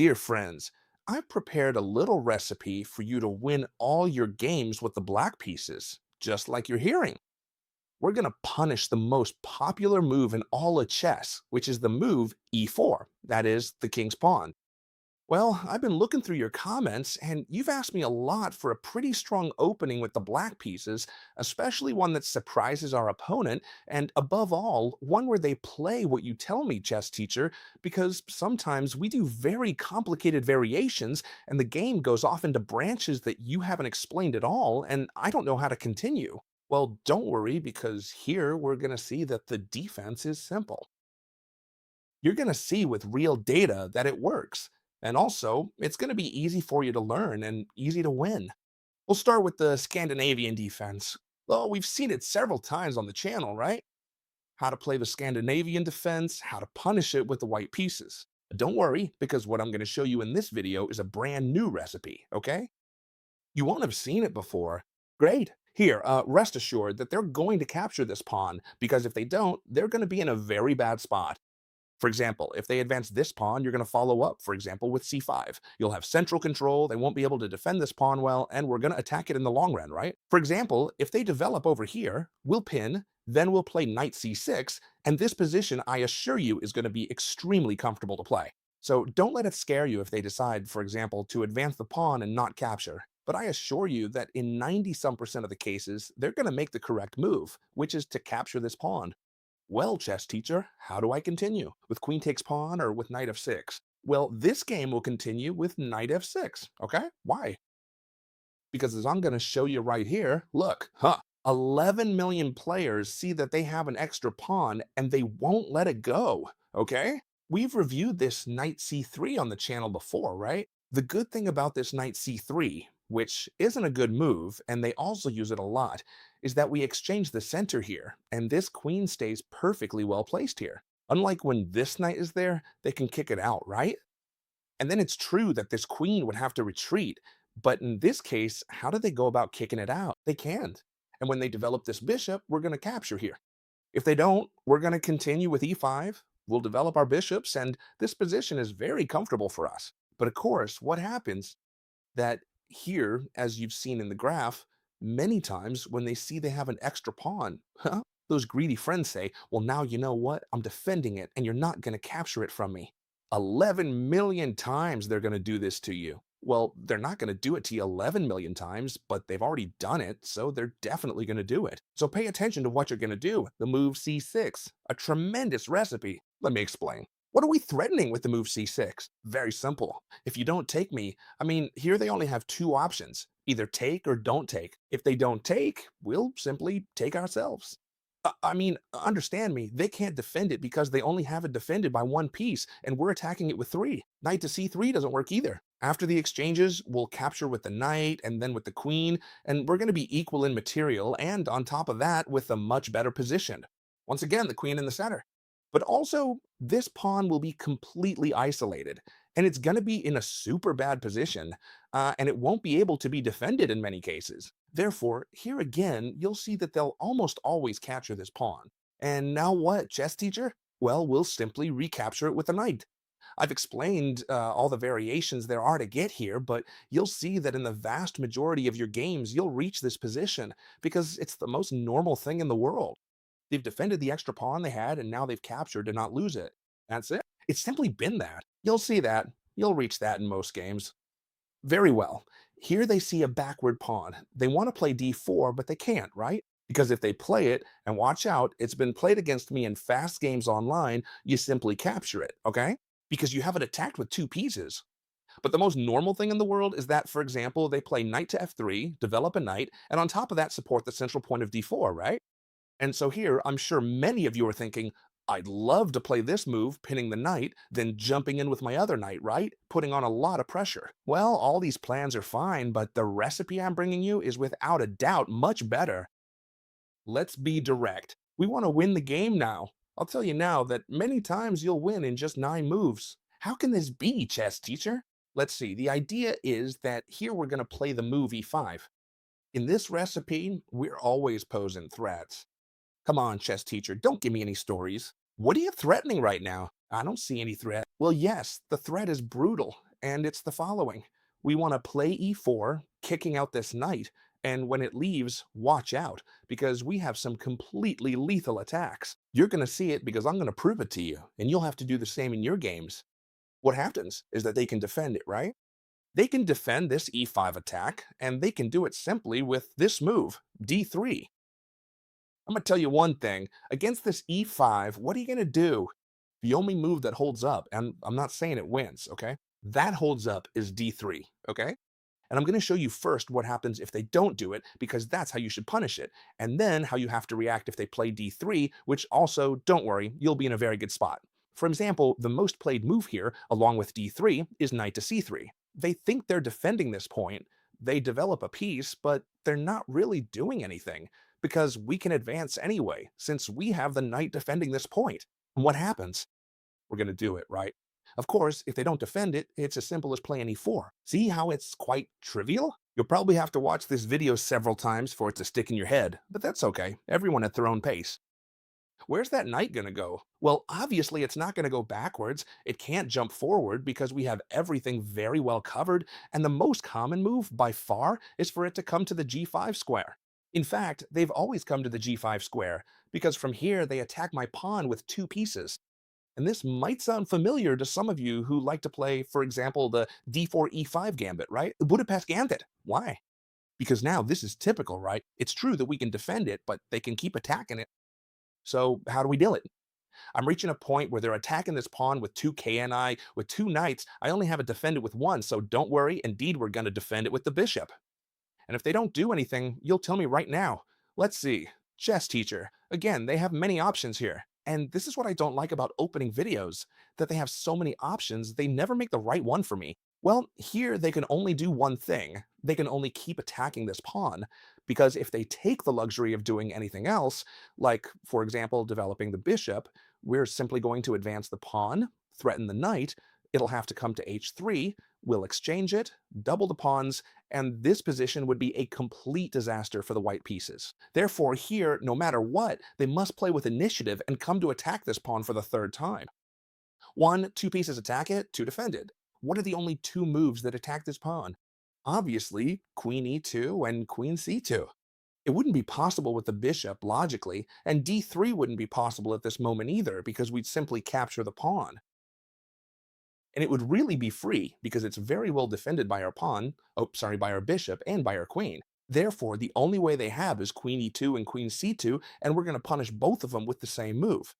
Dear friends, I've prepared a little recipe for you to win all your games with the black pieces, just like you're hearing. We're going to punish the most popular move in all of chess, which is the move e4, that is, the king's pawn. Well, I've been looking through your comments, and you've asked me a lot for a pretty strong opening with the black pieces, especially one that surprises our opponent, and above all, one where they play what you tell me, chess teacher, because sometimes we do very complicated variations, and the game goes off into branches that you haven't explained at all, and I don't know how to continue. Well, don't worry, because here we're going to see that the defense is simple. You're going to see with real data that it works. And also, it's going to be easy for you to learn and easy to win. We'll start with the Scandinavian defense. Well, we've seen it several times on the channel, right? How to play the Scandinavian defense, how to punish it with the white pieces. Don't worry, because what I'm going to show you in this video is a brand new recipe, okay? You won't have seen it before. Great. Here, rest assured that they're going to capture this pawn, because if they don't, they're going to be in a very bad spot. For example, if they advance this pawn, you're going to follow up, for example, with c5. You'll have central control, they won't be able to defend this pawn well, and we're going to attack it in the long run, right? For example, if they develop over here, we'll pin, then we'll play knight c6, and this position, I assure you, is going to be extremely comfortable to play. So don't let it scare you if they decide, for example, to advance the pawn and not capture. But I assure you that in 90 some percent of the cases, they're going to make the correct move, which is to capture this pawn. Well, chess teacher, how do I continue? With queen takes pawn or with knight f6? Well, this game will continue with knight f6, okay? Why? Because as I'm going to show you right here, look, 11 million players see that they have an extra pawn and they won't let it go, okay? We've reviewed this knight c3 on the channel before, right? The good thing about this knight c3, which isn't a good move, and they also use it a lot, is that we exchange the center here, and this queen stays perfectly well placed here. Unlike when this knight is there, they can kick it out, right? And then it's true that this queen would have to retreat, but in this case, how do they go about kicking it out? They can't. And when they develop this bishop, we're going to capture here. If they don't, we're going to continue with e5. We'll develop our bishops, and this position is very comfortable for us. But of course, what happens that here, as you've seen in the graph, many times when they see they have an extra pawn, those greedy friends say, well, now you know what? I'm defending it, and you're not going to capture it from me. 11 million times they're going to do this to you. Well, they're not going to do it to you 11 million times, but they've already done it, so they're definitely going to do it. So pay attention to what you're going to do. The move c6, a tremendous recipe. Let me explain. What are we threatening with the move c6? Very simple. If you don't take me, here they only have two options. Either take or don't take. If they don't take, we'll simply take ourselves. Understand me, they can't defend it because they only have it defended by one piece, and we're attacking it with three. Knight to c3 doesn't work either. After the exchanges, we'll capture with the knight and then with the queen, and we're going to be equal in material, and on top of that, with a much better position. Once again, the queen in the center. But also, this pawn will be completely isolated, and it's going to be in a super bad position, and it won't be able to be defended in many cases. Therefore, here again, you'll see that they'll almost always capture this pawn. And now what, chess teacher? Well, we'll simply recapture it with a knight. I've explained all the variations there are to get here, but you'll see that in the vast majority of your games, you'll reach this position because it's the most normal thing in the world. They've defended the extra pawn they had, and now they've captured to not lose it. That's it. It's simply been that. You'll see that. You'll reach that in most games. Very well. Here they see a backward pawn. They want to play d4, but they can't, right? Because if they play it, and watch out, it's been played against me in fast games online, you simply capture it, okay? Because you have it attacked with two pieces. But the most normal thing in the world is that, for example, they play knight to f3, develop a knight, and on top of that support the central point of d4, right? And so here, I'm sure many of you are thinking, I'd love to play this move, pinning the knight, then jumping in with my other knight, right? Putting on a lot of pressure. Well, all these plans are fine, but the recipe I'm bringing you is without a doubt much better. Let's be direct. We want to win the game now. I'll tell you now that many times you'll win in just 9 moves. How can this be, chess teacher? Let's see, the idea is that here we're going to play the move e5. In this recipe, we're always posing threats. Come on, chess teacher, don't give me any stories. What are you threatening right now? I don't see any threat. Well, yes, the threat is brutal, and it's the following. We want to play e4, kicking out this knight, and when it leaves, watch out, because we have some completely lethal attacks. You're going to see it because I'm going to prove it to you, and you'll have to do the same in your games. What happens is that they can defend it, right? They can defend this e5 attack, and they can do it simply with this move, d3. I'm going to tell you one thing. Against this e5, what are you going to do? The only move that holds up, and I'm not saying it wins, okay? That holds up is d3, okay? And I'm going to show you first what happens if they don't do it, because that's how you should punish it. And then how you have to react if they play d3, which also, don't worry, you'll be in a very good spot. For example, the most played move here, along with d3, is knight to c3. They think they're defending this point. They develop a piece, but they're not really doing anything, because we can advance anyway, since we have the knight defending this point. And what happens? We're going to do it, right? Of course, if they don't defend it, it's as simple as playing e4. See how it's quite trivial? You'll probably have to watch this video several times for it to stick in your head, but that's okay. Everyone at their own pace. Where's that knight going to go? Well, obviously it's not going to go backwards. It can't jump forward because we have everything very well covered, and the most common move by far is for it to come to the g5 square. In fact, they've always come to the g5 square, because from here they attack my pawn with two pieces. And this might sound familiar to some of you who like to play, for example, the d4 e5 gambit, right? The Budapest gambit. Why? Because now this is typical, right? It's true that we can defend it, but they can keep attacking it. So how do we deal it? I'm reaching a point where they're attacking this pawn with two KNI, with two knights. I only have it defended with one, so don't worry. Indeed, we're going to defend it with the bishop. And if they don't do anything, you'll tell me right now. Let's see. Chess teacher. Again, they have many options here. And this is what I don't like about opening videos, that they have so many options, they never make the right one for me. Well, here they can only do one thing. They can only keep attacking this pawn, because if they take the luxury of doing anything else, like, for example, developing the bishop, we're simply going to advance the pawn, threaten the knight, it'll have to come to h3, we'll exchange it, double the pawns, and this position would be a complete disaster for the white pieces. Therefore, here, no matter what, they must play with initiative and come to attack this pawn for the third time. One, two pieces attack it, two defend it. What are the only two moves that attack this pawn? Obviously, queen e2 and queen c2. It wouldn't be possible with the bishop, logically, and d3 wouldn't be possible at this moment either, because we'd simply capture the pawn. And it would really be free because it's very well defended by our pawn, oh, sorry, by our bishop and by our queen. Therefore, the only way they have is queen e2 and queen c2, and we're going to punish both of them with the same move.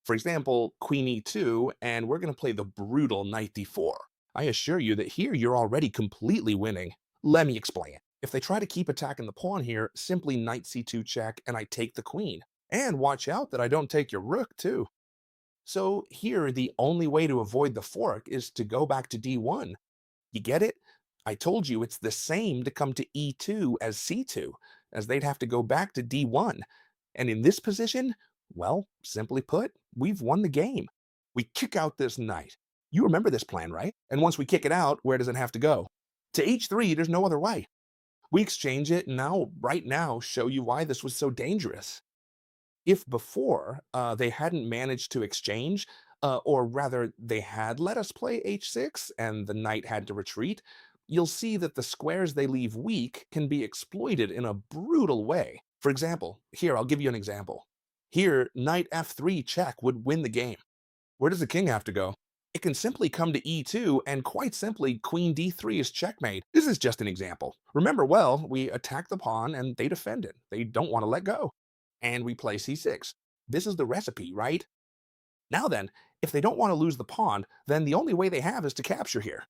For example, queen e2, and we're going to play the brutal knight d4. I assure you that here you're already completely winning. Let me explain. If they try to keep attacking the pawn here, simply knight c2 check, and I take the queen. And watch out that I don't take your rook, too. So here, the only way to avoid the fork is to go back to d1. You get it? I told you it's the same to come to e2 as c2, as they'd have to go back to d1. And in this position, well, simply put, we've won the game. We kick out this knight. You remember this plan, right? And once we kick it out, where does it have to go? To h3, there's no other way. We exchange it, and now, right now, show you why this was so dangerous. If before they hadn't managed to exchange, or rather they had let us play h6 and the knight had to retreat, you'll see that the squares they leave weak can be exploited in a brutal way. For example, here, I'll give you an example. Here, knight f3 check would win the game. Where does the king have to go? It can simply come to e2, and quite simply, queen d3 is checkmate. This is just an example. Remember well, we attack the pawn and they defend it. They don't want to let go. And we play c6. This is the recipe, right? Now then, if they don't want to lose the pawn, then the only way they have is to capture here.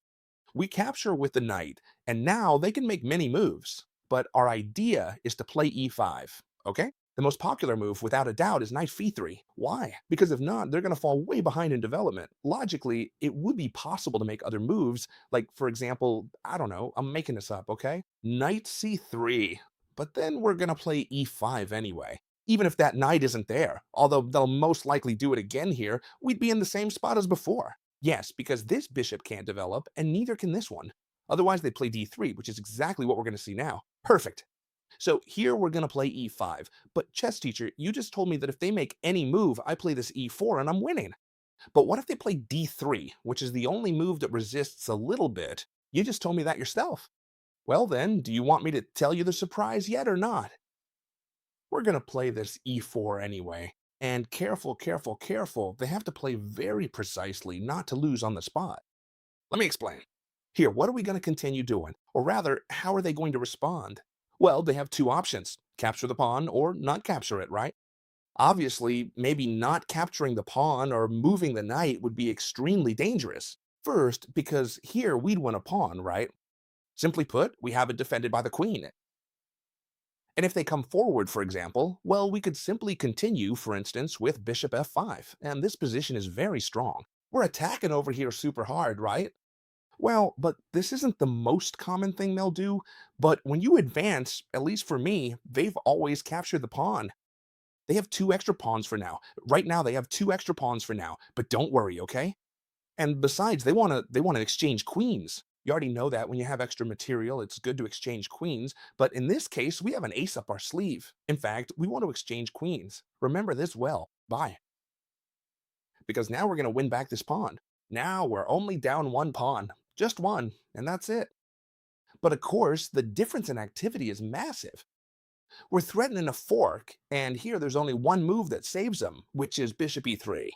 We capture with the knight, and now they can make many moves. But our idea is to play e5, okay? The most popular move, without a doubt, is knight f3. Why? Because if not, they're going to fall way behind in development. Logically, it would be possible to make other moves, like, for example, I don't know, I'm making this up, okay? Knight c3. But then we're going to play e5 anyway. Even if that knight isn't there, although they'll most likely do it again here, we'd be in the same spot as before. Yes, because this bishop can't develop, and neither can this one. Otherwise, they'd play d3, which is exactly what we're going to see now. Perfect. So here we're going to play e5. But chess teacher, you just told me that if they make any move, I play this e4 and I'm winning. But what if they play d3, which is the only move that resists a little bit? You just told me that yourself. Well, then, do you want me to tell you the surprise yet or not? We're going to play this e4 anyway. And careful, careful, careful. They have to play very precisely not to lose on the spot. Let me explain. Here, what are we going to continue doing? Or rather, how are they going to respond? Well, they have two options: capture the pawn or not capture it, right? Obviously, maybe not capturing the pawn or moving the knight would be extremely dangerous. First, because here we'd win a pawn, right? Simply put, we have it defended by the queen. And if they come forward, for example, well, we could simply continue, for instance, with bishop f5, and this position is very strong. We're attacking over here super hard, right? Well, but this isn't the most common thing they'll do, but when you advance, at least for me, they've always captured the pawn. They have two extra pawns for now. Right now, they have two extra pawns for now, but don't worry, okay? And besides, they want to exchange queens. You already know that when you have extra material, it's good to exchange queens. But in this case, we have an ace up our sleeve. In fact, we want to exchange queens. Remember this well. Bye. Because now we're going to win back this pawn. Now we're only down one pawn. Just one, and that's it. But of course, the difference in activity is massive. We're threatening a fork, and here there's only one move that saves them, which is bishop e3.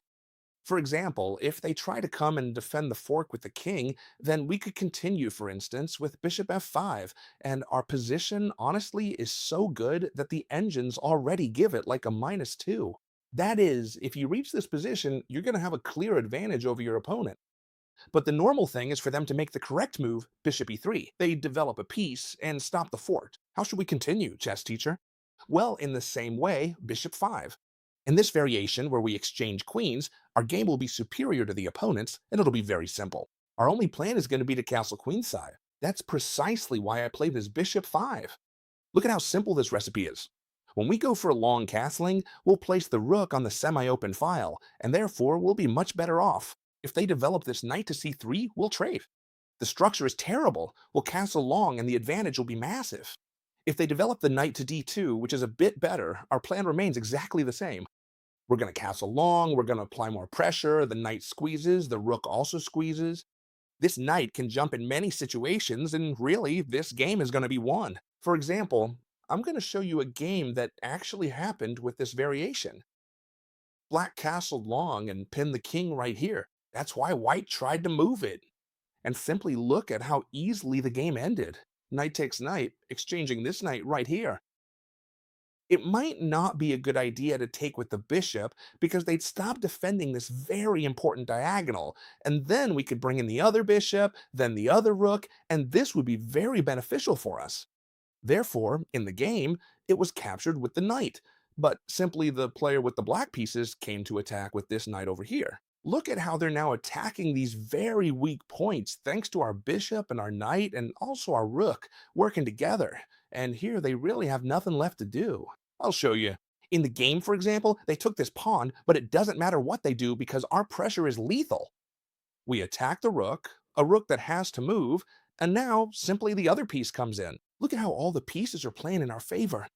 For example, if they try to come and defend the fork with the king, then we could continue, for instance, with bishop f5, and our position, honestly, is so good that the engines already give it like a -2. That is, if you reach this position, you're going to have a clear advantage over your opponent. But the normal thing is for them to make the correct move, bishop e3. They develop a piece and stop the fork. How should we continue, chess teacher? Well, in the same way, bishop 5. In this variation, where we exchange queens, our game will be superior to the opponent's, and it'll be very simple. Our only plan is going to be to castle queenside. That's precisely why I played this bishop 5. Look at how simple this recipe is. When we go for long castling, we'll place the rook on the semi-open file, and therefore we'll be much better off. If they develop this knight to c3, we'll trade. The structure is terrible. We'll castle long and the advantage will be massive. If they develop the knight to d2, which is a bit better, our plan remains exactly the same. We're going to castle long, we're going to apply more pressure, the knight squeezes, the rook also squeezes. This knight can jump in many situations, and really, this game is going to be won. For example, I'm going to show you a game that actually happened with this variation. Black castled long and pinned the king right here. That's why white tried to move it. And simply look at how easily the game ended. Knight takes knight, exchanging this knight right here. It might not be a good idea to take with the bishop because they'd stop defending this very important diagonal, and then we could bring in the other bishop, then the other rook, and this would be very beneficial for us. Therefore, in the game, it was captured with the knight, but simply the player with the black pieces came to attack with this knight over here. Look at how they're now attacking these very weak points thanks to our bishop and our knight and also our rook working together. And here they really have nothing left to do. I'll show you. In the game, for example, they took this pawn, but it doesn't matter what they do because our pressure is lethal. We attack the rook, a rook that has to move, and now simply the other piece comes in. Look at how all the pieces are playing in our favor.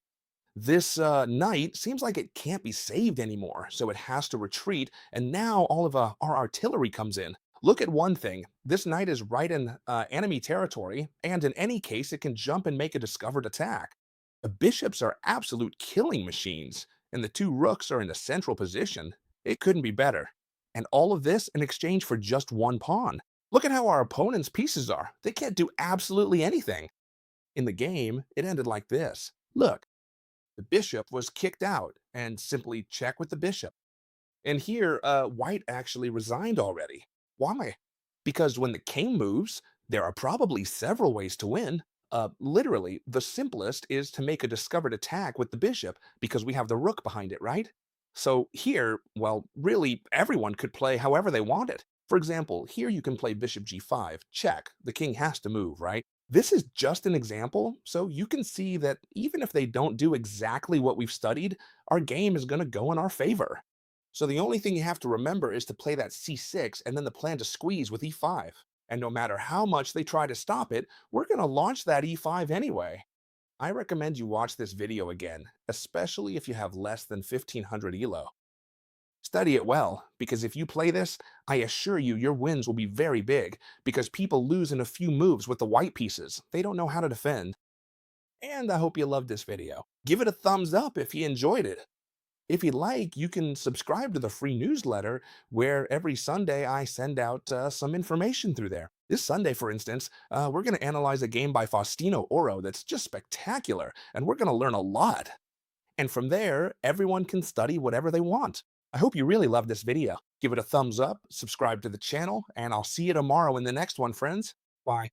This knight seems like it can't be saved anymore, so it has to retreat, and now all of our artillery comes in. Look at one thing. This knight is right in enemy territory, and in any case, it can jump and make a discovered attack. The bishops are absolute killing machines, and the two rooks are in a central position. It couldn't be better. And all of this in exchange for just one pawn. Look at how our opponent's pieces are. They can't do absolutely anything. In the game, it ended like this. Look, the bishop was kicked out, and simply check with the bishop. And here, white actually resigned already. Why? Because when the king moves, there are probably several ways to win. Literally, the simplest is to make a discovered attack with the bishop because we have the rook behind it, right? So here, well, really, everyone could play however they wanted. For example, here you can play bishop g5, check. The king has to move, right? This is just an example, so you can see that even if they don't do exactly what we've studied, our game is going to go in our favor. So the only thing you have to remember is to play that c6 and then the plan to squeeze with e5. And no matter how much they try to stop it, we're going to launch that e5 anyway. I recommend you watch this video again, especially if you have less than 1500 elo. Study it well, because if you play this, I assure you your wins will be very big, because people lose in a few moves with the white pieces. They don't know how to defend. And I hope you loved this video. Give it a thumbs up if you enjoyed it. If you like, you can subscribe to the free newsletter where every Sunday I send out some information through there. This Sunday, for instance, we're going to analyze a game by Faustino Oro that's just spectacular, and we're going to learn a lot. And from there, everyone can study whatever they want. I hope you really loved this video. Give it a thumbs up, subscribe to the channel, and I'll see you tomorrow in the next one, friends. Bye.